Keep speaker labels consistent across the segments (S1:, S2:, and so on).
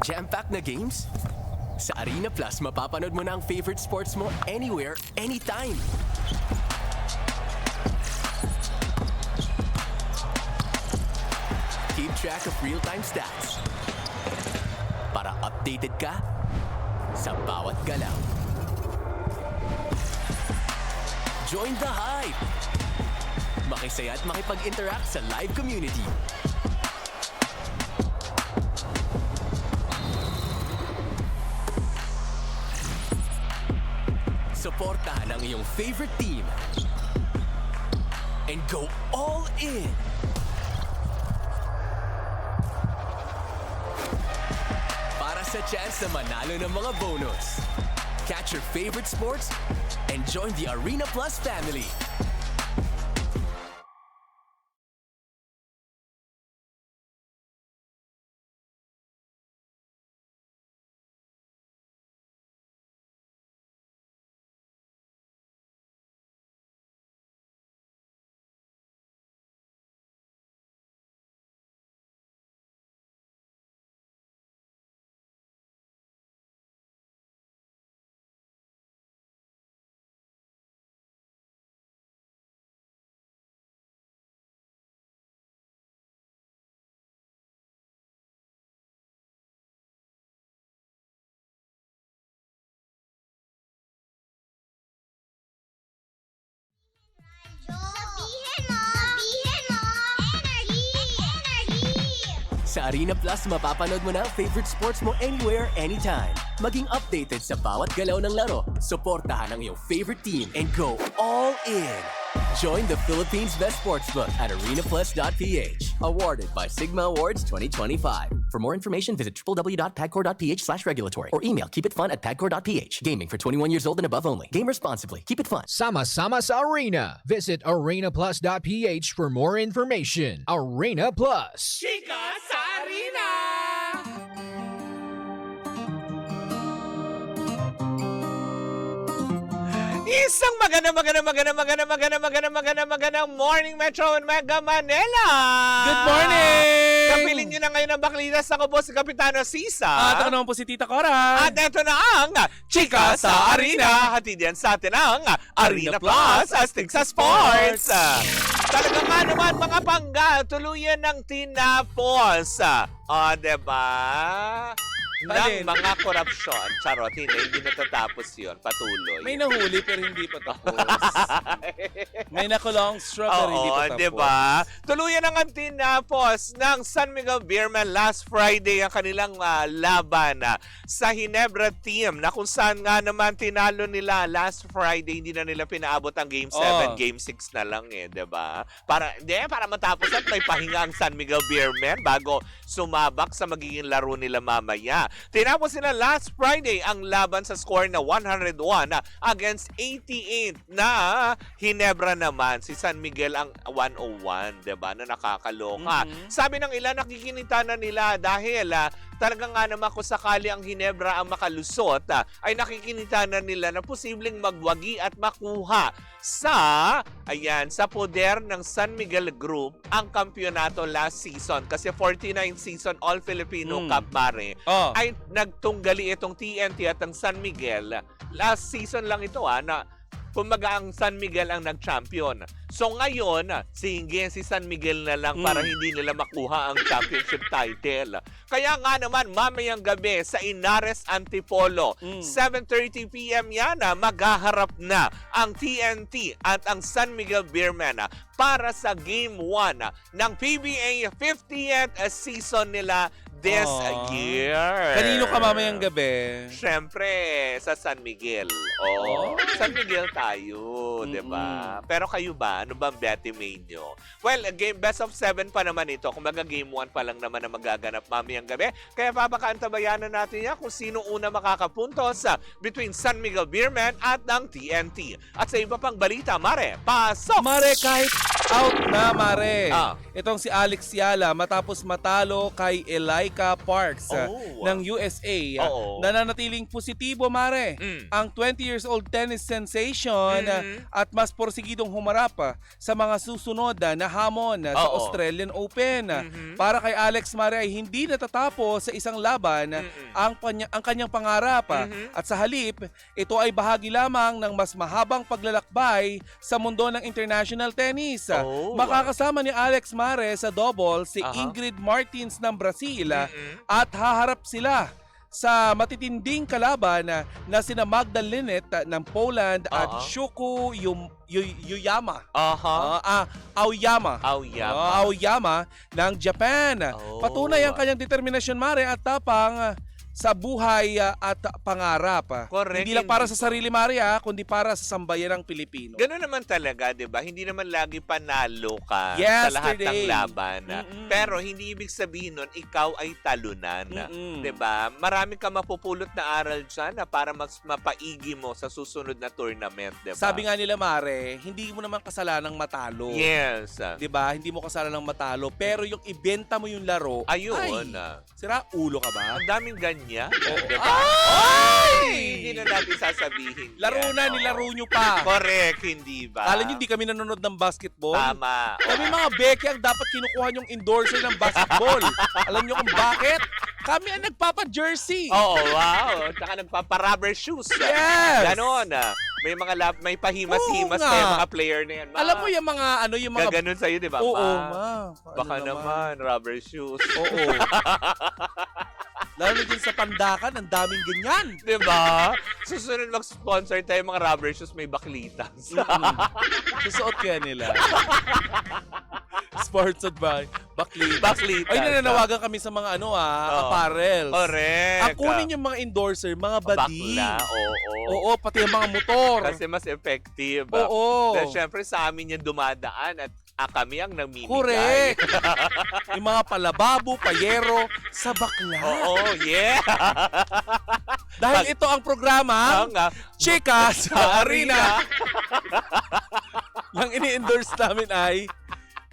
S1: Jam-packed na games? Sa Arena Plus, mapapanood mo na ang favorite sports mo anywhere, anytime. Keep track of real-time stats para updated ka sa bawat galaw. Join the hype! Makisaya at makipag-interact sa live community. Suportahan ang iyong favorite team and go all in. Para sa chance na manalo ng mga bonus. Catch your favorite sports and join the Arena Plus family. Sa Arena Plus, mapapanood mo na ang favorite sports mo anywhere, anytime. Maging updated sa bawat galaw ng laro. Suportahan ang iyong favorite team and go all in. Join the Philippines' best sportsbook at arenaplus.ph. Awarded by Sigma Awards 2025. For more information, visit www.pagcor.ph/regulatory or email keepitfun@pagcor.ph. Gaming for 21 years old and above only. Game responsibly. Keep it fun.
S2: Sama-sama sa Arena. Visit arenaplus.ph for more information. Arena Plus.
S3: Chika sa Arena! Isang magandang morning, Metro and Mega Manila!
S4: Good morning!
S3: Kapiling nyo na ngayon ang Baklidas. Ako po si Kapitano Sisa.
S4: At ako naman po si Tita Cora.
S3: At eto na ang Chika sa Arena. Hatid yan sa atin ang Arena Plus, astig sa sports. Talaga nga naman mga pangga, tuluyan ng tinapos. Diba? Ng mga korupsyon. Charot, hindi natatapos yun. Patuloy.
S4: May nahuli pero hindi pa tapos. May nakulong straw pero hindi pa tapos.
S3: Diba? Tuluyan ang tinapos ng San Miguel Beermen last Friday ang kanilang laban sa Ginebra team na kung saan nga naman tinalo nila last Friday. Hindi na nila pinaabot ang Game 7. Game 6 na lang diba? Para matapos at may pahinga ang San Miguel Beermen bago sumabak sa magiging laro nila mamaya. Tinapos nila last Friday ang laban sa score na 101 against 88 na Ginebra naman. Si San Miguel ang 101, diba? Na nakakaloka. Sabi ng ilan, nakikinita na nila dahil talagang nga naman kung sakali ang Ginebra ang makalusot, ay nakikinita na nila na posibleng magwagi at makuha sa poder ng San Miguel Group ang kampyonato last season. Kasi 49 season All-Filipino Cup, Mare, ay nagtunggali itong TNT at ang San Miguel. Last season lang ito na kumbaga ang San Miguel ang nag-champion. So ngayon, si San Miguel na lang para hindi nila makuha ang championship title. Kaya nga naman, mamayang gabi sa Inares Antipolo, 7:30 p.m. yan, maghaharap na ang TNT at ang San Miguel Beermen para sa Game 1 ng PBA 50th season nila this year.
S4: Kanino ka mamayang gabi?
S3: Siyempre, sa San Miguel. San Miguel tayo, diba? Pero kayo ba? Ano ba ang betting nyo? Well, game best of 7 pa naman ito. Kung baga game 1 pa lang naman na magaganap mamayang gabi. Kaya papakaantabayanan natin yan kung sino una makakapuntos between San Miguel Beermen at ng TNT. At sa iba pang balita, Mare, pasok!
S4: Mare, kahit out na, Mare. Itong si Alex Yala matapos matalo kay Eli Parks
S3: Oh.
S4: ng USA.
S3: Oo.
S4: Nananatiling positibo, Mare. Ang 20 years old tennis sensation at mas porsigidong humarap sa mga susunod na hamon sa
S3: Oo.
S4: Australian Open. Para kay Alex Mare ay hindi natatapos sa isang laban ang kanyang pangarap. At sa halip, ito ay bahagi lamang ng mas mahabang paglalakbay sa mundo ng international tennis.
S3: Oh.
S4: Makakasama ni Alex Mare sa double si
S3: Aha.
S4: Ingrid Martins ng Brazil at haharap sila sa matitinding kalaban na sina Magda Linnet ng Poland at
S3: Aha.
S4: Shuko Yuyama.
S3: Aha.
S4: Aoyama.
S3: Aoyama.
S4: Aoyama ng Japan.
S3: Oh.
S4: Patunay ang kanyang determinasyon, Mare, at tapang sa buhay at pangarap.
S3: Correct.
S4: Hindi lang para sa sarili, Mare, kundi para sa sambayan ng Pilipino.
S3: Ganun naman talaga, 'di ba? Hindi naman lagi panalo ka sa lahat ng
S4: Yesterday.
S3: laban. Pero hindi ibig sabihin nun ikaw ay talunan, 'di ba? Marami ka mapupulot na aral diyan na para mas mapaigi mo sa susunod na tournament, 'di ba?
S4: Sabi nga nila, Mare, hindi mo naman kasalanang matalo.
S3: Yes.
S4: 'Di ba? Hindi mo kasalanang matalo, pero yung ibenta mo yung laro,
S3: Ayun.
S4: ay, sira ulo ka ba?
S3: Ang daming ganyan,
S4: Oo.
S3: 'di ba?
S4: Ay!
S3: Hindi na natin sasabihin.
S4: Laro
S3: yan.
S4: na,
S3: Oo.
S4: nilaro nyo pa.
S3: Correct, hindi ba?
S4: Kala nyo hindi kami nanonood ng basketball?
S3: Tama.
S4: Kami mga beke ang dapat kinukuha yung endorser ng basketball. Alam nyo kung bakit? Kami ang nagpapa-jersey.
S3: Oo, wow. Tsaka nagpapa-rubber shoes.
S4: Yes!
S3: Ganon. May mga may pahimas-himas
S4: Oo
S3: pa
S4: nga.
S3: yung mga player na yan. Ma.
S4: Alam mo yung mga yung mga
S3: Gaganon sa'yo, di ba?
S4: Oo,
S3: Ma?
S4: ma.
S3: Baka
S4: Ano
S3: naman, rubber shoes.
S4: Oo. Lalo na dyan sa Pandakan, ang daming ganyan.
S3: Di ba? Susunod mag-sponsor tayo mga rubber shoes, may baklitas.
S4: Susuot kaya nila. Sponsored by Baklitas.
S3: Baklitas.
S4: Ay, nananawagan kami sa mga apparels.
S3: Correct.
S4: Ang kunin yung mga endorser, mga badi.
S3: Bakla, oo.
S4: Oo, pati yung mga motor.
S3: Kasi mas effective.
S4: Oo.
S3: Dahil syempre sa amin yan dumadaan at kami ang namimigay.
S4: Correct. Yung mga palababo, payero, sa bakla.
S3: Oo, yeah.
S4: Dahil ito ang programa, Chika sa Arena. Yung ini-endorse namin ay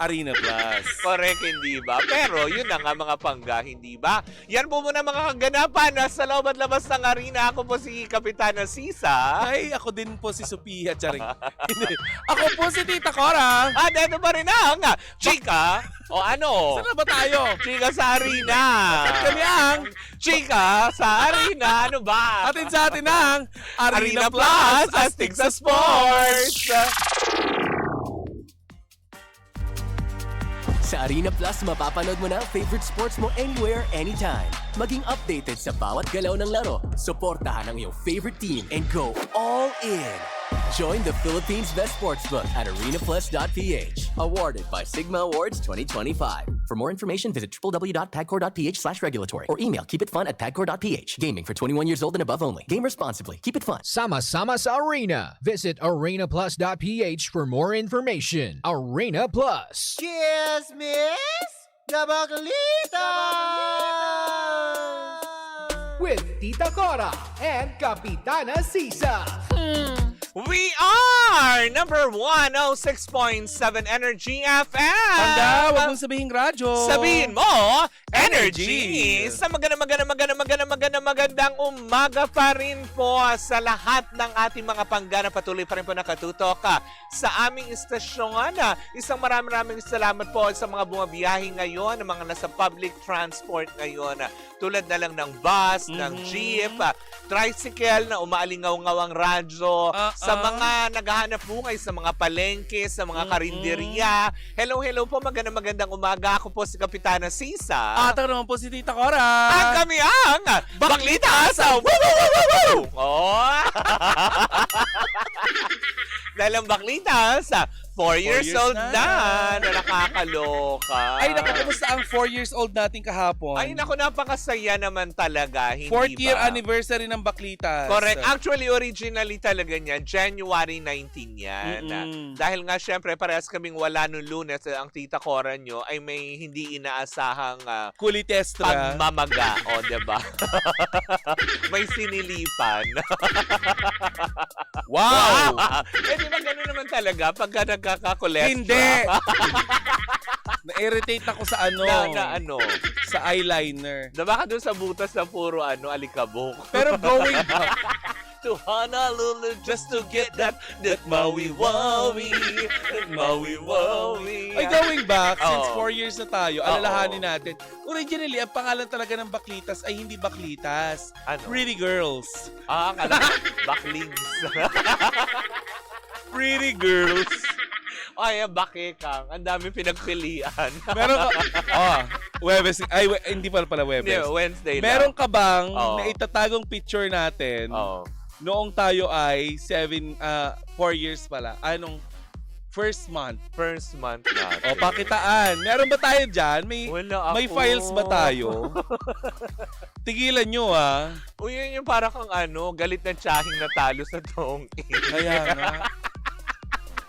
S4: Arena Plus.
S3: Correct, hindi ba? Pero yun na nga mga pangga, hindi ba? Yan po muna mga kaganapan sa loob at labas ng arena. Ako po si Kapitana Sisa.
S4: Ay, ako din po si Sophia Charing. Ako po si Tita Cora.
S3: At ito pa rin ang Chika o ano?
S4: Saan na ba tayo?
S3: Chika sa arena.
S4: At kami ang
S3: Chika sa arena. Ano ba?
S4: atin sa atin ang
S3: Arena Plus, astig sa sports.
S1: Sa Arena Plus, mapapanood mo na ang favorite sports mo anywhere, anytime. Maging updated sa bawat galaw ng laro. Suportahan ang iyong favorite team and go all in. Join the Philippines' best sportsbook at arenaplus.ph. Awarded by Sigma Awards 2025. For more information, visit www.pagcor.ph/regulatory or email keepitfun@pagcor.ph. Gaming for 21 years old and above only. Game responsibly. Keep it fun.
S2: Sama-sama sa Arena. Visit arenaplus.ph for more information. Arena Plus.
S5: Cheers, miss! Gabaglita!
S2: With Tita Cora and Kapitana Sisa.
S3: We are number 106.7 Energy FM.
S4: Panda, wag mong sabihin radyo.
S3: Sabihin mo, energy! Sa magandang umaga pa rin po sa lahat ng ating mga panggana. Patuloy pa rin po nakatutok sa aming istasyon. Isang maraming salamat po sa mga bumabiyahe ngayon, mga nasa public transport ngayon. Tulad na lang ng bus, ng jeep, tricycle na umaalingaw-ngaw ang radyo, sa mga naghahanap buhay, sa mga palengke, sa mga karinderya. Hello po, magandang umaga. Ako po si Kapitana Sisa.
S4: At ako naman po si Tita Cora.
S3: At kami ang Baklita sa Woo Woo Woo Woo Woo! Oh! Dahil ang Baklita sa 4 years old na nakakaloka.
S4: Ay, naku, kumusta ang 4 years old natin kahapon?
S3: Ay, naku, napakasaya naman talaga, hindi
S4: 4th year
S3: ba?
S4: anniversary ng Baklitas.
S3: Correct. Actually, originally talaga niya, January 19 yan. Dahil nga, syempre, parehas kaming wala nung Lunes. Ang Tita Cora nyo ay may hindi inaasahang
S4: Kulitestra.
S3: pagmamaga. O, diba? May sinilipan.
S4: Wow!
S3: Eh, di ba ganun naman talaga pagka nagkakakolestra?
S4: Hindi! Na-irritate ako sa ano.
S3: Na ano?
S4: Sa eyeliner.
S3: Diba ka dun sa butas na puro alikabok?
S4: Pero going back,
S3: To Honolulu just to get that Maui Wowie, Maui Wowie.
S4: ay going back, since
S3: Oo.
S4: 4 years na tayo, alalahanin natin. Originally, ang pangalan talaga ng Baklitas ay hindi Baklitas.
S3: Ano?
S4: Pretty Girls.
S3: Kala baklings.
S4: Pretty Girls.
S3: Ay, bakekang. Ang dami pinagpilian.
S4: Meron ka, hindi pala
S3: Hindi,
S4: Webes.
S3: Wednesday
S4: Meron
S3: lang.
S4: ka bang
S3: Oo.
S4: na itatagong picture natin
S3: Oo.
S4: noong tayo ay 4 years pala? Anong first month?
S3: First month natin.
S4: O, pakitaan. Meron ba tayo dyan?
S3: Wala ako.
S4: May files ba tayo? Tigilan nyo
S3: Uy, yun yung parang kang galit na tsahing natalo sa tong.
S4: Kaya nga.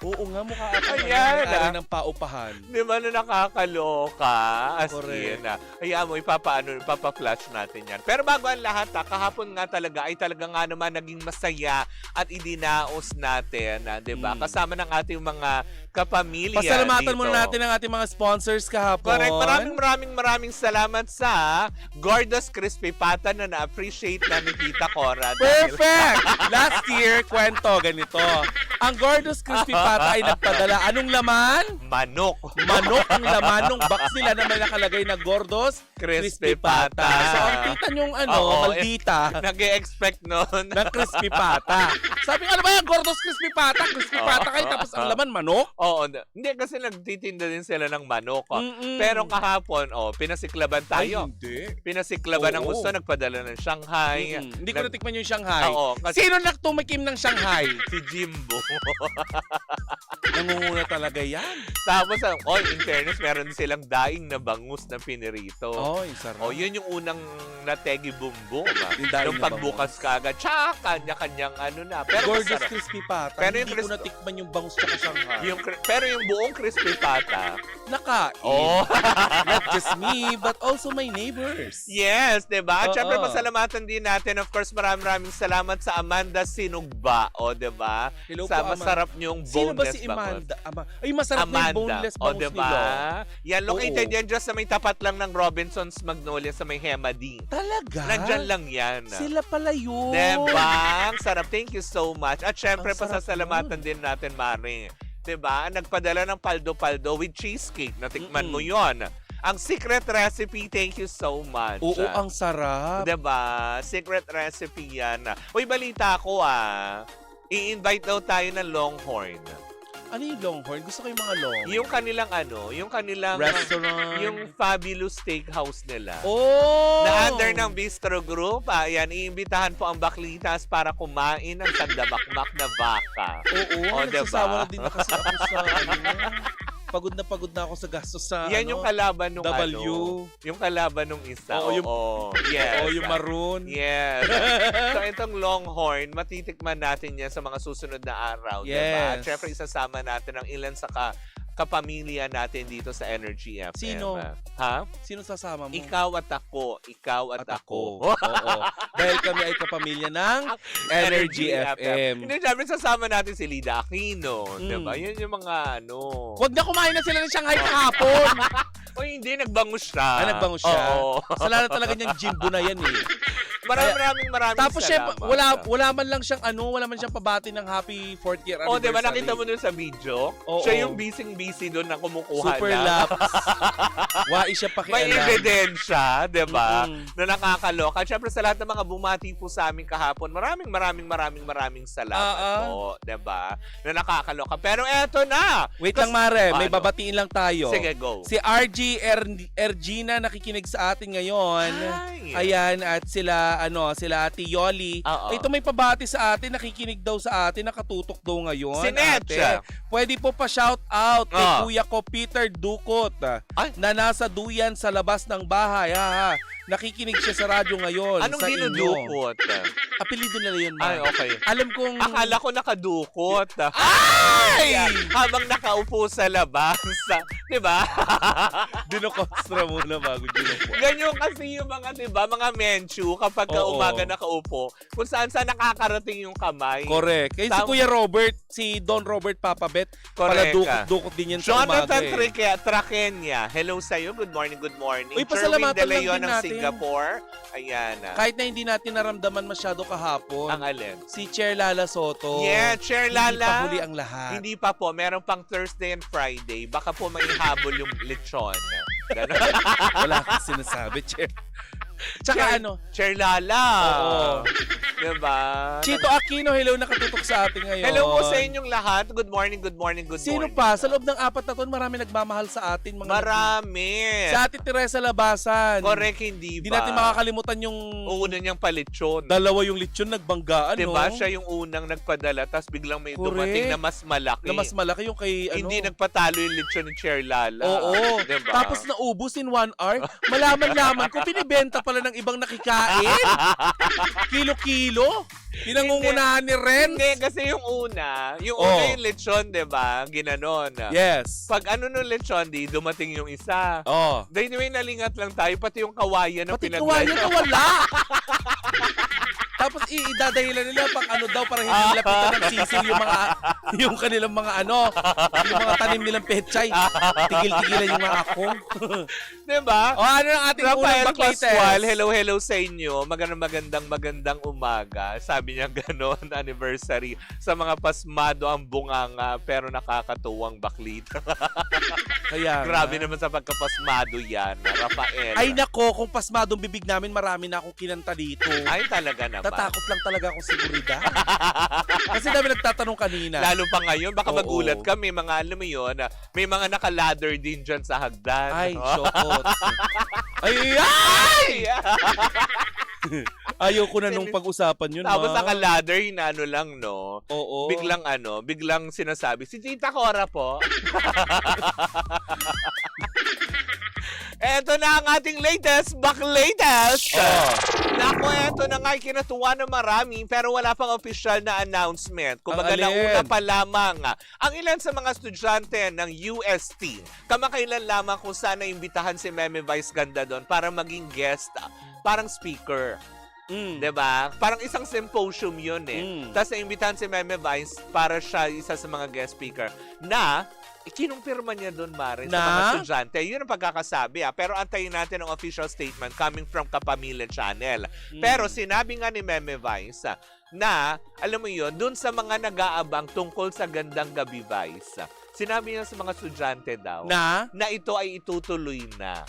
S4: Oo nga, mukha ako
S3: Ayan,
S4: may-ari ng paupahan.
S3: Di ba na nakakaloka? As
S4: Correct.
S3: in, Hayaan mo, ipapa-flash natin yan. Pero bago ang lahat, kahapon nga talaga ay talaga nga naman naging masaya at idinaos natin, di ba? Kasama ng ating mga kapamilya
S4: Pasalamatan
S3: dito.
S4: muna natin ang ating mga sponsors kahapon.
S3: Correct. Maraming salamat sa Gordos Crispy Pata na na-appreciate namin Tita Cora.
S4: Perfect! Last year, kwento ganito. Ang Gordos Crispy Pata ay nagpadala. Anong laman?
S3: Manok.
S4: Manok ang laman ng box nila na may nakalagay na Gordos
S3: Crispy Pata.
S4: So, ang tita nyong
S3: Oo,
S4: maldita,
S3: Nag-e-expect nun.
S4: ng Crispy Pata. Sabi ko, ano ba yan? Gordos Crispy Pata? Crispy Pata kayo, tapos ang laman manok?
S3: Oo. Hindi kasi nagtitinda din sila ng manok.
S4: Mm-mm.
S3: Pero kahapon, pinasiklaban
S4: Ay,
S3: tayo.
S4: hindi.
S3: Pinasiklaban ng
S4: Oo.
S3: gusto, nagpadala ng Shanghai.
S4: Hindi ko natikman yung Shanghai.
S3: Oo, kasi
S4: Sino nagtumikim ng Shanghai?
S3: si Jimbo.
S4: Nangunguna talaga yan.
S3: Tapos, in fairness, meron din silang daing na bangus na pinirito.
S4: Oy, sarap.
S3: Yun yung unang nategi bumbong.
S4: Yung daing
S3: Nung
S4: na
S3: pagbukas ka agad, kanya-kanyang na. Pero
S4: Gorgeous
S3: masarap.
S4: Crispy Pata.
S3: Pero
S4: Hindi
S3: yung
S4: ko natikman yung bangus tsaka Shanghai.
S3: Pero yung buong crispy pata,
S4: Nakain.
S3: oh,
S4: Not just me, but also my neighbors.
S3: yes, diba? At
S4: Oo.
S3: syempre, pasalamatan din natin. Of course, maraming salamat sa Amanda Sinugba. Diba?
S4: Hello
S3: Sa
S4: po, Amanda.
S3: masarap niyong
S4: Sino ba
S3: boneless
S4: si
S3: bangus.
S4: Amanda? Ay, masarap na yung boneless bangus
S3: diba?
S4: nila.
S3: Yan, located
S4: Oo.
S3: yan dyan sa may tapat lang ng Robinson's Magnolia sa may Hemading.
S4: Talaga?
S3: Nandyan lang yan.
S4: Sila pala yun.
S3: Diba? Ang sarap. Thank you so much. At syempre,
S4: Ang sarap
S3: pasasalamatan din natin, Mari. Diba? Nagpadala ng paldo-paldo with cheesecake. Natikman mo yon. Ang secret recipe, thank you so much.
S4: Oo, ang sarap.
S3: Diba? Secret recipe yan. Uy, balita ko i-invite daw tayo ng Longhorn.
S4: Ano yung Longhorn? Gusto ko yung mga long.
S3: Yung kanilang
S4: Restaurant.
S3: yung Fabulous Steakhouse nila.
S4: Oh!
S3: Na under ng Bistro Group, ayan, iimbitahan po ang Baklitas para kumain ng sandamakmak na baka.
S4: Oo,
S3: diba?
S4: nagsasawa na din na kasi ako sa pagod na ako sa gastos sa
S3: Yan yung kalaban nung
S4: W.
S3: yung kalaban nung isa.
S4: Oo, yung-
S3: yes.
S4: yung maroon.
S3: Yes. So itong Longhorn, matitikman natin yan sa mga susunod na araw. Diba? At
S4: Yes.
S3: syempre isasama natin ang ilan sa kapamilya natin dito sa Energy FM.
S4: Sino?
S3: Ha?
S4: Sino sasama mo?
S3: Ikaw at ako. Ikaw at ako.
S4: Oo. Dahil kami ay kapamilya ng Energy FM.
S3: Hindi, syempre sasama natin si Lida Aquino.
S4: Mm.
S3: Diba? Yun yung mga
S4: Huwag na kumain na sila ng Shanghai kahapon.
S3: O hindi, nagbangus siya.
S4: Nagbangus siya.
S3: Oo.
S4: Sala na talaga niyang Jimbo na yan eh.
S3: Maraming
S4: Tapos
S3: salamat.
S4: syempre, wala man lang siyang wala man siyang pabati ng happy 4th year
S3: O,
S4: anniversary.
S3: diba nakita mo dun sa video?
S4: Oo.
S3: Siya yung busy doon na kumukuha
S4: Super
S3: na.
S4: laps. Wai siya
S3: May
S4: pakialam.
S3: ebidensya, diba?
S4: Mm-mm.
S3: Na nakakaloka. At syempre sa lahat ng mga bumati po sa amin kahapon, maraming salamat po, diba? Na nakakaloka. Pero eto na!
S4: Wait lang Mare, may
S3: Ano?
S4: babatiin lang tayo.
S3: Sige, go.
S4: Si RG Ergina nakikinig sa atin ngayon.
S3: Hi!
S4: Ayan, at sila Ate Yoli.
S3: Oo.
S4: Ito may pabati sa atin, nakikinig daw sa atin, nakatutok daw ngayon.
S3: Si Netcha.
S4: Ate. Pwede po pa shout out kay
S3: Ah.
S4: Kuya ko Peter Dukot
S3: Ay.
S4: na nasa duyan sa labas ng bahay. Ha. Nakikinig siya sa radyo ngayon.
S3: Anong
S4: sa
S3: dinudukot?
S4: Apelido nila yun,
S3: Ay,
S4: Ma.
S3: okay.
S4: Alam kong...
S3: Akala ko nakadukot.
S4: Ay!
S3: Habang nakaupo sa labas. Diba?
S4: Dinokostra muna bago dinokot.
S3: Ganyan kasi yung mga, diba, mga mensyu kapag pagka-umaga nakaupo, kung saan-saan nakakarating yung kamay.
S4: Correct. Kaya si Kuya Robert, si Don Robert Papabet, pala
S3: Correct.
S4: dukot din yan sa umaga.
S3: Jonathan Trakenya, hello sa'yo. Good morning, good morning.
S4: Uy,
S3: Sherwin
S4: pasalamatan
S3: De
S4: lang
S3: Leon
S4: din
S3: ng
S4: natin.
S3: Singapore. Ayan.
S4: Kahit na hindi natin naramdaman masyado kahapon.
S3: Ang alin?
S4: Si Chair Lala Soto.
S3: Yeah, Chair Lala.
S4: Hindi pa huli ang lahat.
S3: Hindi pa po. Meron pang Thursday and Friday. Baka po may habol yung lechon. Ganon.
S4: Wala kang sinasabi, Chair. Tsaka
S3: Chair Lala.
S4: Oo.
S3: Diba?
S4: Chito Aquino, hello, nakatutok sa atin ngayon.
S3: Hello po sa inyong lahat. Good morning, good morning, good
S4: Sino
S3: morning.
S4: pa? Sa loob ng 4 na taon, marami nagmamahal sa atin.
S3: Marami.
S4: Si Ate Teresa Labasan.
S3: Correct, hindi ba?
S4: Hindi natin makakalimutan yung
S3: Una niyang palitsyon.
S4: dalawa yung lechon nagbanggaan,
S3: Diba?
S4: no?
S3: Siya yung unang nagpadala, tapos biglang may
S4: Correct.
S3: dumating na mas malaki.
S4: Na mas malaki yung kay,
S3: Hindi nagpatalo yung lechon ni Chair Lala.
S4: Oo.
S3: Diba?
S4: Tapos naubos in 1 hour. Malaman-laman ko, pinibenta pala ng ibang nakikain. Kilo-kilo. Pinangungunahan ni Ren.
S3: Hindi, kasi yung una yung lechon, diba? Ginanon.
S4: Yes.
S3: Pag ano nung lechon, di dumating yung isa.
S4: Oh.
S3: Anyway, nalingat lang tayo, pati yung kawayan na
S4: Pati kawayan na wala. Tapos idadahilan nila pang daw para hindi lapitan ng sisil yung kanilang mga yung mga tanim nilang pechay. Tigil-tigilan yung mga akong.
S3: Diba?
S4: O ano ang ating unang
S3: Rafael
S4: baklites?
S3: Pascual, hello sa inyo. Magandang umaga. Sabi niya ganon, anniversary. Sa mga pasmado ang bunganga pero nakakatuwang baklita.
S4: Kaya
S3: Grabe
S4: nga.
S3: naman sa pagkapasmado yan, Rafael.
S4: Ay nako, kung pasmadong bibig namin, marami na akong kinanta dito.
S3: Ay, talaga naman.
S4: Tatakot lang talaga akong seguridad. Kasi dami nagtatanong kanina.
S3: Lalo pa ngayon, baka
S4: Oo.
S3: magulat ka. May mga, alam mo yun, may mga nakaladder din dyan sa hagdan.
S4: Ay,
S3: Oh.
S4: shokot. Ay!
S3: Ay!
S4: Ayoko na nung pag-usapan yun,
S3: Tapos
S4: ma.
S3: nakaladder, hinano lang, no?
S4: Oo.
S3: Biglang sinasabi, si Tita Cora po. Eto na ang ating latest, latest. Naku, eto na nga, kinatuwa na marami, pero wala pang official na announcement. Kumbaga,
S4: Ang alin?
S3: nauna pa lamang ang ilan sa mga estudyante ng UST. Kamakailan lamang kung saan naimbitahan si Meme Vice Ganda doon para maging guest, parang speaker. Diba? Parang isang symposium yun Tapos naimbitahan si Meme Vice para siya isa sa mga guest speaker na kinumpirma niya doon, Mare, sa mga estudyante. Yun ang pagkakasabi. Pero antayin natin ang official statement coming from Kapamilya Channel. Pero sinabi nga ni Meme Vice na, alam mo yun, doon sa mga nag-aabang tungkol sa Gandang Gabi Vice, sinabi niya sa mga estudyante daw na ito ay itutuloy na.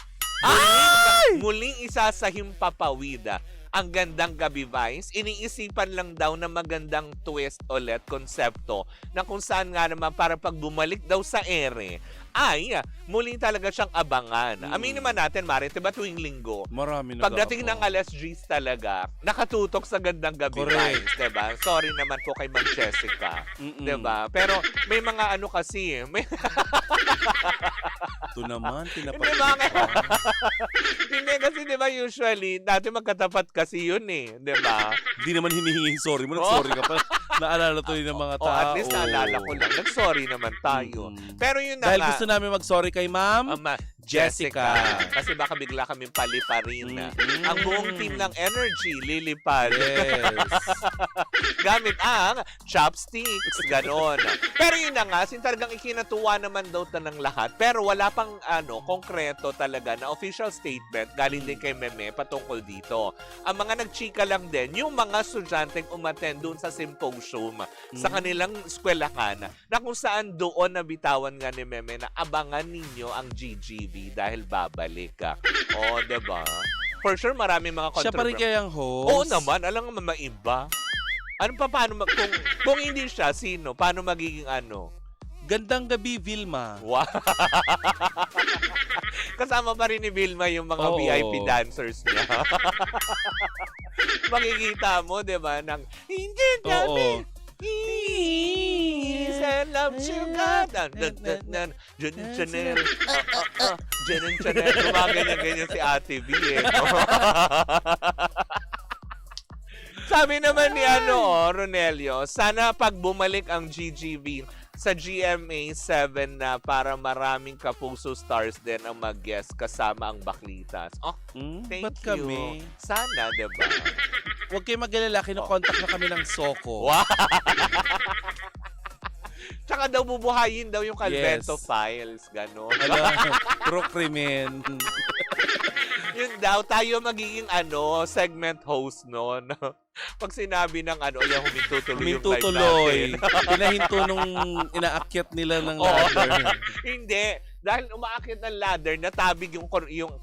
S3: Muling isa sa himpapawid ang Gandang Gabi Vice, iniisipan lang daw na magandang twist ulit, konsepto, na kung saan nga naman para pag bumalik daw sa ere, ay muling talaga siyang abangan. Aminin naman natin, Mare, diba tuwing linggo,
S4: Marami na
S3: pagdating ng alas 10 talaga, nakatutok sa Gandang Gabi
S4: Correct.
S3: Vice, diba? Sorry naman po kay Ma'am Jessica. Diba? Pero may mga ano kasi, may
S4: Ito naman,
S3: Hindi kasi, di ba, usually, dati magkatapat kasi yun di ba?
S4: Hindi naman hinihingi sorry mo. Nag-sorry ka pa. Naalala to yun ng mga tao.
S3: At least naalala ko lang. Nag-sorry naman tayo. Pero yun na
S4: Dahil
S3: nga,
S4: gusto namin mag-sorry kay Ma'am
S3: Jessica. Kasi baka bigla kami paliparin. Ang buong team ng Energy, lilipad.
S4: Yes.
S3: Gamit ang chopsticks, ganon. Pero yun na nga, talagang ikinatuwa naman daw ng lahat. Pero wala pang konkreto talaga na official statement galing din kay Meme patungkol dito. Ang mga nagchika lang din, yung mga estudyanteng umattend doon sa symposium sa kanilang eskwelahan na kung saan doon nabitawan nga ni Meme na abangan ninyo ang GGB dahil babalik ka. Diba? For sure, maraming mga
S4: Siya pa rin kayang host?
S3: Oo naman, alam nga maiba. Ano pa, paano, kung hindi siya, sino? Paano magiging
S4: Gandang Gabi, Vilma.
S3: Wow. Kasama pa rin ni Vilma yung mga
S4: Oo.
S3: VIP dancers niya. Makikita mo, di ba, ng hindi namin I love you, God. Chanel. Chanel. Gumaganyan-ganyan si Ate B, Sabi naman ni Ronel, Aurelio, sana pag bumalik ang GGB sa GMA 7 na para maraming kapuso stars din ang mag-guest kasama ang Baklitas. Oh, thank
S4: ba't
S3: you.
S4: kami?
S3: Sana, diba?
S4: Huwag kayo mag-alala, kinokontak na kami ng Soko.
S3: Wow! Tsaka daw bubuhayin daw yung Calvento
S4: Yes.
S3: Files, gano'n.
S4: Ala, true krimen.
S3: Yun daw, tayo magiging segment host noon. Pag sinabi ng yung huminto-tuloy yung live
S4: Mintutuloy.
S3: natin.
S4: Pinahinto nung inaakyat nila ng
S3: Oo.
S4: ladder.
S3: Hindi. Dahil umaakit ng ladder, natabig yung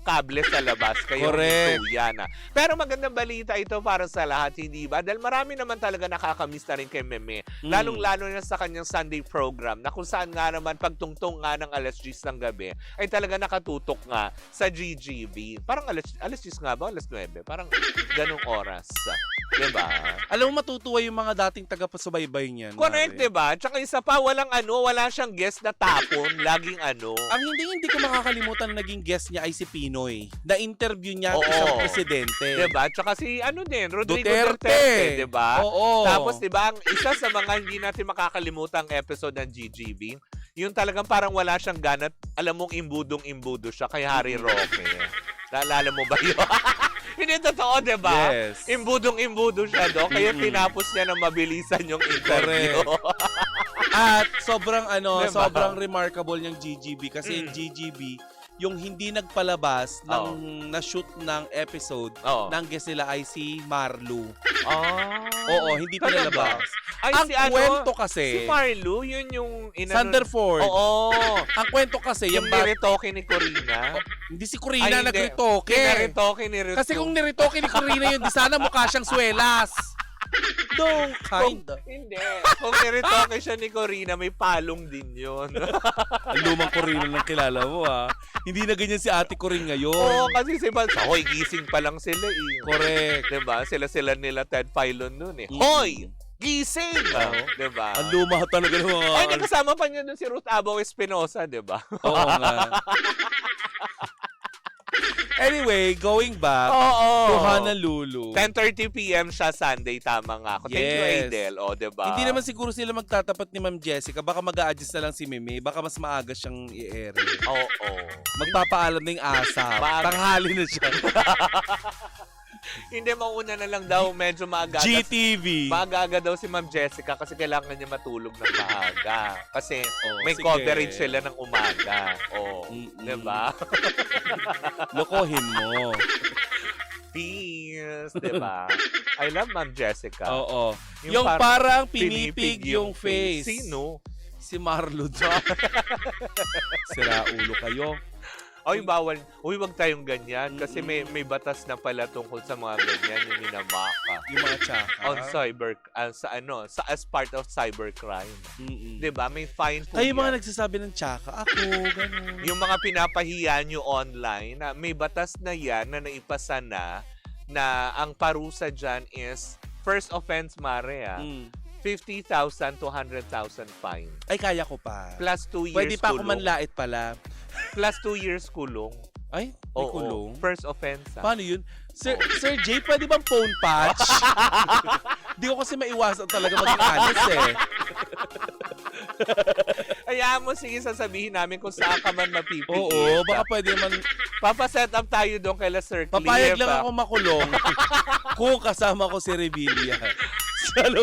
S3: kable sa labas. Kaya
S4: Correct.
S3: huminto yan. Pero magandang balita ito para sa lahat, hindi ba? Dahil marami naman talaga nakakamiss na rin kay Meme. Lalong-lalo na sa kanyang Sunday program na kung saan nga naman pagtungtong nga ng alas 10 ng gabi ay talaga nakatutok nga sa GGB. Parang alas 10 nga ba? Alas 9? Parang ganong oras. Diba?
S4: Alam mo, matutuwa yung mga dating tagapasubaybay niyan.
S3: Correct,
S4: Mare.
S3: diba? Tsaka isa pa, wala siyang guest na tapon. Laging
S4: Ang hindi ko makakalimutan na naging guest niya ay si Pinoy. Na-interview niya ang
S3: Oo.
S4: isang presidente.
S3: Diba? Tsaka si Rodrigo
S4: Duterte.
S3: Duterte, diba?
S4: Oo.
S3: Tapos diba, ang isa sa mga hindi natin makakalimutang episode ng GGB, yung talagang parang wala siyang ganat, alam mong imbudong-imbudo siya kay Harry Roque. Naalala mo ba yun? Hindi totoo, diba?
S4: Yes.
S3: Imbudong-imbudo siya do, kaya tinapos niya na mabilisan yung interview.
S4: At sobrang
S3: Diba?
S4: sobrang remarkable yung GGB kasi yung GGB yung hindi nagpalabas ng na-shoot ng episode
S3: Oo.
S4: ng guest nila ay si Marlu.
S3: Oh.
S4: Oo, hindi
S3: Talaga?
S4: pinalabas.
S3: Ay,
S4: Ang
S3: si
S4: kwento
S3: Si
S4: kasi,
S3: Marlu, yun yung
S4: Thunderford.
S3: Oo.
S4: Ang kwento kasi,
S3: Yung niritoke ni Corina.
S4: hindi si
S3: Ay,
S4: Corina
S3: hindi.
S4: nagritoke.
S3: Kinaritoke ni Rito.
S4: Kasi kung niritoke ni Corina yun, di sana mukha siyang swelas. Don't kind.
S3: Hindi. Kung niritoke siya ni Corina, may palong din yun.
S4: Ang lumang Corina lang kilala mo Hindi na ganyan si Ate Corin ngayon.
S3: Oo, kasi si Bansa, hoy, gising pa lang sila eh.
S4: Correct.
S3: Diba? Sila nila Ted Filon nun eh. Hoy! Gising! Diba?
S4: Ang luma talaga ng mga...
S3: Ay, nakasama pa niya dun si Ruth Abaw Espinosa, diba?
S4: Oo nga. Anyway, going back
S3: Oo.
S4: to Honolulu.
S3: 10:30 p.m. siya Sunday, tama nga ako. Thank you,
S4: Yes.
S3: Adel. O, diba?
S4: Hindi naman siguro sila magtatapat ni Ma'am Jessica. Baka mag-a-adjust na lang si Meme. Baka mas maaga siyang i-air.
S3: Oo.
S4: Magpapaalam na yung asa.
S3: Maaga.
S4: Tanghali na siya.
S3: Hindi, mauna na lang daw. Medyo maaga.
S4: GTV.
S3: Maaga daw si Ma'am Jessica kasi kailangan niya matulog ng maaga. Kasi may
S4: sige.
S3: coverage sila ng umaga. O, diba?
S4: Lokohin mo.
S3: Peace, diba? I love Ma'am Jessica.
S4: Oo. Yung parang pinipig yung face.
S3: Sino?
S4: Si Marlo dyan. Sira ulo kayo.
S3: Ay, bawal. Uy, wag tayong ganyan. Kasi may batas na pala tungkol sa mga ganyan, yung minamaka.
S4: Yung mga tsaka.
S3: On cyber, as part of cybercrime. Diba? May fine po
S4: Kayo mga
S3: yan.
S4: nagsasabi ng tsaka. Ako, ganun.
S3: Yung mga pinapahiya nyo online, na may batas na yan na naipasa na ang parusa dyan is first offense, Mare, 50,000 to 100,000 fine.
S4: Ay, kaya ko pa.
S3: Plus 2 years
S4: Pwede pa ako
S3: kulong.
S4: manlait pala.
S3: Plus 2 years kulong.
S4: Ay, may
S3: Oo,
S4: kulong.
S3: first offense.
S4: Paano yun? Sir Jay, pwede bang phone patch? Di ko kasi maiwasan talaga maging honest eh.
S3: Kaya mo, sige, sasabihin namin kung saan ka man mapipili.
S4: Oo, baka pwede man.
S3: Papaset up tayo doon kay Sir Cliff.
S4: Papayag lang ako makulong kung kasama ko si Revilla. Salo.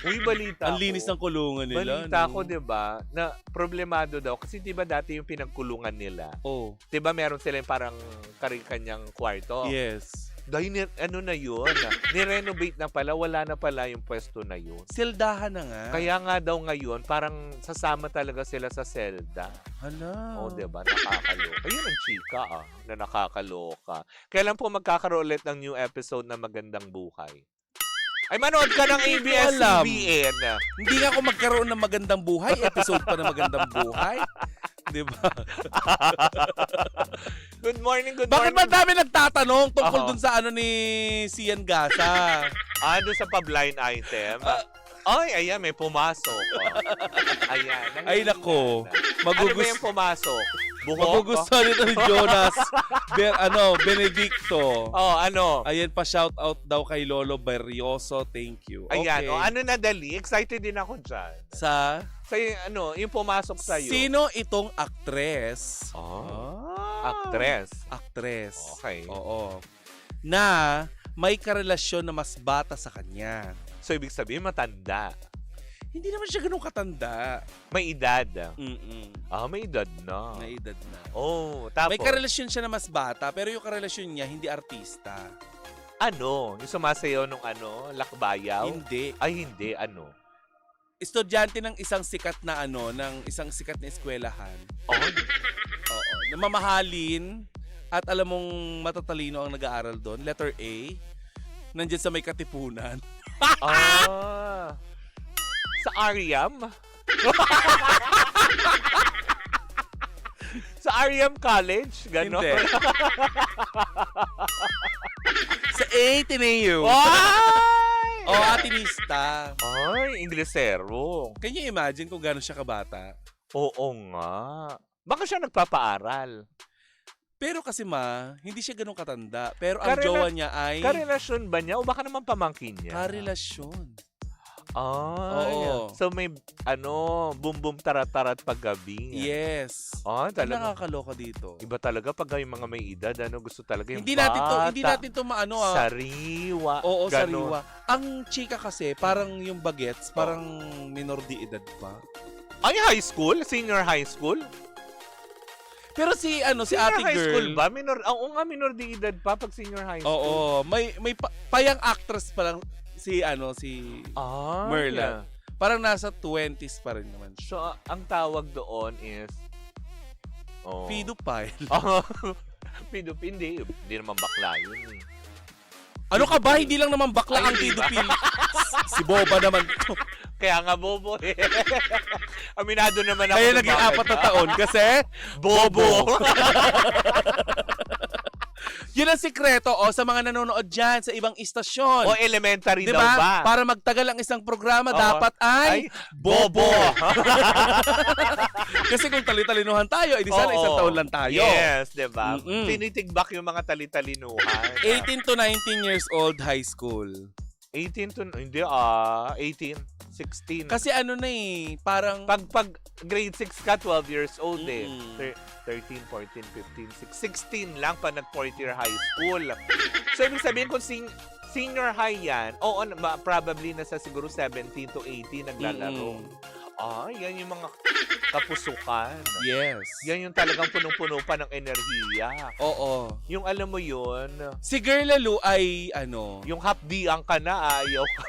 S3: Uy, balita
S4: Ang linis ng kulungan nila.
S3: Balita ko, di ba, na problemado daw. Kasi di ba dati yung pinagkulungan nila,
S4: Oh,
S3: di ba meron sila yung parang kanyang kwarto?
S4: yes.
S3: Dahil ano na yun, ni-renovate na pala, wala na pala yung pwesto na yun.
S4: Sildahan na nga.
S3: Kaya nga daw ngayon, parang sasama talaga sila sa selda.
S4: Hala.
S3: O, diba? Nakakaloka. Ayun ang chika, na nakakaloka. Kailan po magkakaroon ulit ng new episode na Magandang Buhay? Ay, manood ka ng
S4: Hindi ko alam.
S3: ABS-CBN.
S4: Hindi nga ako magkaroon ng magandang buhay. Episode pa ng magandang buhay. Di ba?
S3: Good morning, good
S4: Bakit
S3: morning.
S4: ba dami nagtatanong tungkol
S3: Oo.
S4: dun sa ano ni Sian Gasa?
S3: Doon sa pa-blind item. Ay, ayan, may pumasok. Ayan.
S4: Ay, nako.
S3: Ano ba yung pumasok? Buhok?
S4: Magugustuhan nito ni Jonas Benedicto.
S3: Oh, ano?
S4: Ayan pa, shout out daw kay Lolo Berrioso. Thank you.
S3: Ayan,
S4: Okay.
S3: ano na dali? Excited din ako dyan.
S4: Sa
S3: Sa yung pumasok sa'yo.
S4: sino itong actress?
S3: Actress.
S4: Actress.
S3: Okay.
S4: Oo. Na may karelasyon na mas bata sa kanya.
S3: So, ibig sabihin, matanda.
S4: Hindi naman siya ganun katanda.
S3: May edad.
S4: Mm-mm.
S3: May edad na.
S4: May edad na.
S3: Oh, tapos,
S4: May karelasyon siya na mas bata, pero yung karelasyon niya hindi artista.
S3: ano? Yung sumasayaw nung lakbayaw?
S4: Hindi.
S3: Ay, hindi. Ano?
S4: Estudyante ng isang sikat na ng isang sikat na eskwelahan.
S3: Oh,
S4: Oo. Namamahalin at alam mong matatalino ang nag-aaral doon. Letter A. Nandiyan sa may Katipunan.
S3: Sa Ariam? Sa Ariam College? Ganon?
S4: Hindi. Sa Ateneo.
S3: Ay!
S4: O, Atinista.
S3: Ay, Inglesero.
S4: Can you imagine kung gano'n siya kabata?
S3: Oo nga. Baka siya nagpapaaral.
S4: Pero kasi hindi siya ganun katanda. Pero ang
S3: Karela-
S4: jowa niya ay
S3: Karelasyon ba niya o baka naman pamangkin niya?
S4: karelasyon.
S3: Ay.
S4: Oo.
S3: So may boom boom tarat-tarat paggabi.
S4: Yes.
S3: Ay,
S4: Ang
S3: talaga.
S4: nakakaloka dito.
S3: Iba talaga pag yung mga may edad, gusto talaga yung
S4: Hindi
S3: bata.
S4: natin to maano
S3: Sariwa.
S4: Oo,
S3: ganon.
S4: sariwa. Ang chika kasi, parang yung bagets, parang minor de edad pa.
S3: Ay, high school? Senior high school?
S4: Pero si
S3: Senior
S4: ate
S3: high
S4: girl.
S3: school ba? Oo nga, minor de edad pa pag senior high school.
S4: Oo, may payang actress pa lang si Merla. Parang nasa 20s pa rin naman siya.
S3: So, ang tawag doon is...
S4: Pedophile.
S3: Hindi. Hindi naman bakla yun.
S4: Ano ka ba? Hindi lang naman bakla
S3: Ay,
S4: ang
S3: hindi ba?
S4: pedophile. Si Boba naman to.
S3: Kaya nga, bobo eh. Aminado naman ako.
S4: Kaya
S3: kung
S4: naging
S3: bakit.
S4: 4 na taon kasi
S3: Bobo.
S4: yun ang sikreto sa mga nanonood dyan sa ibang istasyon.
S3: O elementary
S4: Di
S3: daw ba?
S4: ba? Para magtagal ang isang programa,
S3: Oo.
S4: dapat ay
S3: bobo.
S4: Kasi kung talitalinuhan tayo, edi sana
S3: Oo.
S4: isang taon lang tayo.
S3: Yes, di ba?
S4: Mm-mm.
S3: Tinitigbak yung mga talitalinuhan.
S4: 18 to 19 years old high school.
S3: 18 to, hindi 18, 16.
S4: Kasi parang
S3: Pag grade 6 ka, 12 years old eh.
S4: Mm-mm.
S3: 13, 14, 15, 16 lang pa nag-4th year high school. So, ibig sabihin kung senior high yan, probably nasa siguro 17 to 18 naglalaro. Yan yung mga kapusukan.
S4: yes.
S3: Yan yung talagang punong-puno pa ng enerhiya.
S4: Oo.
S3: Yung alam mo yun,
S4: Si Girl Lalo ay
S3: yung hapdiang ka na, ayaw ka.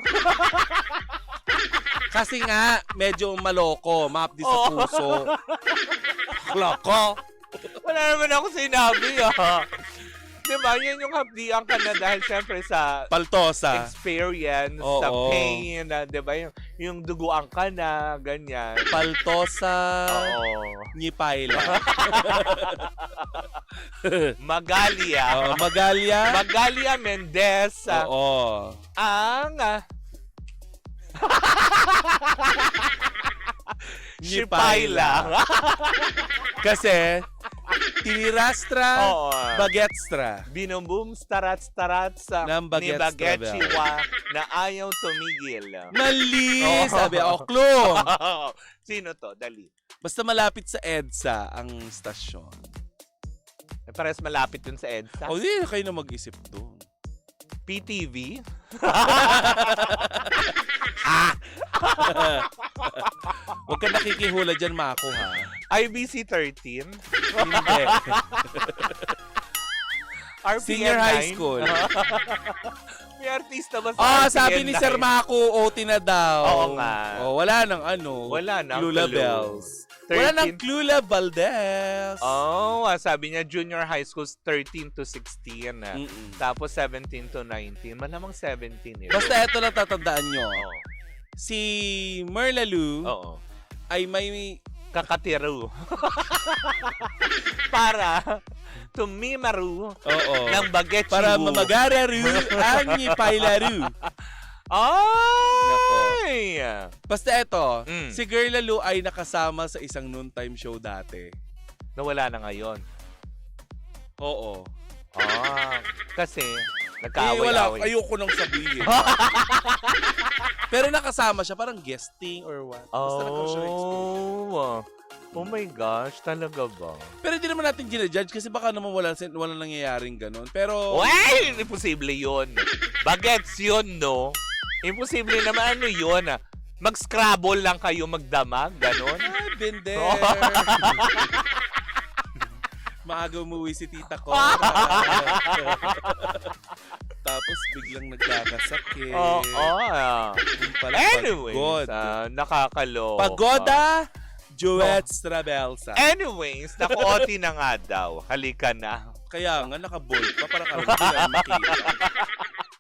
S4: kasi nga medyo maloko, mapdi sa
S3: Oo.
S4: puso. Loko.
S3: Wala naman ako sinabi Diba? Yan yung hapdiang ka na dahil syempre sa
S4: Paltosa.
S3: experience,
S4: Oo.
S3: sa pain, diba? Yung duguan ka na, ganyan.
S4: Paltosa.
S3: Oo.
S4: Nyipayla.
S3: Magalia.
S4: Magalia.
S3: Magalia Mendez
S4: Oo.
S3: ang Shipayla.
S4: Kasi tinirastra,
S3: Oo.
S4: bagetstra.
S3: Binumbum starats
S4: Ng
S3: ni
S4: bagets
S3: Bagetchiwa na ayaw tumigil.
S4: Mali!
S3: Oo.
S4: Sabi ako, clue.
S3: Sino to? Dali.
S4: Basta malapit sa EDSA ang stasyon.
S3: Parehas malapit dun sa EDSA.
S4: O di kayo na mag-isip doon.
S3: PTV?
S4: Huwag ka nakikihula dyan, Mako, ha?
S3: IBC 13?
S4: Hindi.
S3: RPM
S4: Senior high
S3: 9?
S4: school.
S3: May artista ba sa RPM
S4: Sabi ni
S3: 9?
S4: Sir Mako, OT na daw.
S3: Oo nga.
S4: Wala nang
S3: Wala nang
S4: Lula
S3: clue.
S4: Bells. Wala nang
S3: 13.
S4: Clula Valdez.
S3: Sabi niya junior high school 13 to 16.
S4: Mm-mm.
S3: Tapos 17 to 19. Malamang 17 eh.
S4: Basta ito lang tatandaan nyo.
S3: Oo.
S4: Si Merla Lou
S3: Oo.
S4: ay may
S3: Kakatiru. Para tumimaru ng bagetchi.
S4: para mamagararu ang ipailaru.
S3: Ay!
S4: Basta ito,
S3: Mm.
S4: si Girl Lalo ay nakasama sa isang noontime show dati.
S3: Nawala na ngayon.
S4: Oo.
S3: Kasi
S4: Wala.
S3: nagkaaway-away.
S4: Ayoko nang sabihin. Pero nakasama siya, parang guesting or what. Basta nagkaroon siya ng exposure.
S3: Oh my gosh, talaga ba?
S4: Pero hindi naman natin ginajudge kasi baka naman wala nangyayaring ganun. Pero,
S3: Well, imposible yun. Bagets yun, no? Imposible naman ano yun. Mag-scrabble lang kayo magdamag, ganon.
S4: I've been there. Maaga umuwi si tita ko. Tapos biglang nagkakasakit. Yung pala
S3: Anyways,
S4: pagod.
S3: nakakaloka.
S4: Pagoda, Joet Strabelsa.
S3: Anyways, naku-OT na nga daw. Halika na.
S4: Kaya nga, nakabold pa. Parang hindi lang makita.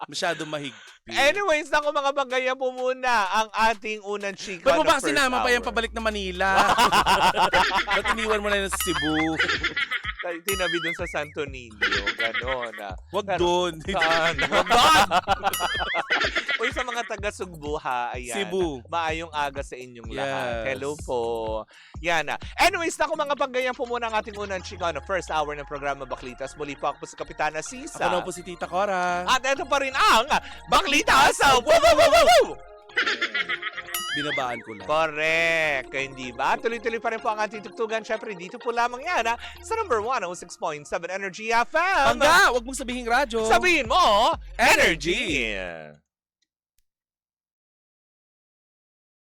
S4: Masyado mahigpit.
S3: Anyways, naku mga bagaya po muna ang ating unang chika
S4: Ba't mo
S3: na
S4: ba
S3: first
S4: sinama pa
S3: hour.
S4: yan pabalik na Manila? Ba't iniwan mo na yun sa Cebu?
S3: Tinabi dun sa Santo Niño. Ganon.
S4: Wag doon.
S3: Saan? Wag doon! Uy, sa mga taga-Sugbo ha, ayan.
S4: Cebu.
S3: Maayong aga sa inyong lahat.
S4: Yes.
S3: Hello po. Yan. Anyways, naku mga bagayang po muna ang ating unang chika na first hour ng programa Baklitas. Muli po ako po si Kapitana Sisa.
S4: Ako na po si Tita Cora.
S3: At ito pa rin ang Baklitas sa Woo!
S4: Binabaan ko lang.
S3: Correct. Kaya hindi ba? Tuloy-tuloy pa rin po ang ating tugtugan. Siyempre, dito po lamang yan sa number 106.7 Energy FM.
S4: Pangga, wag mong sabihin radyo.
S3: Sabihin mo, Energy!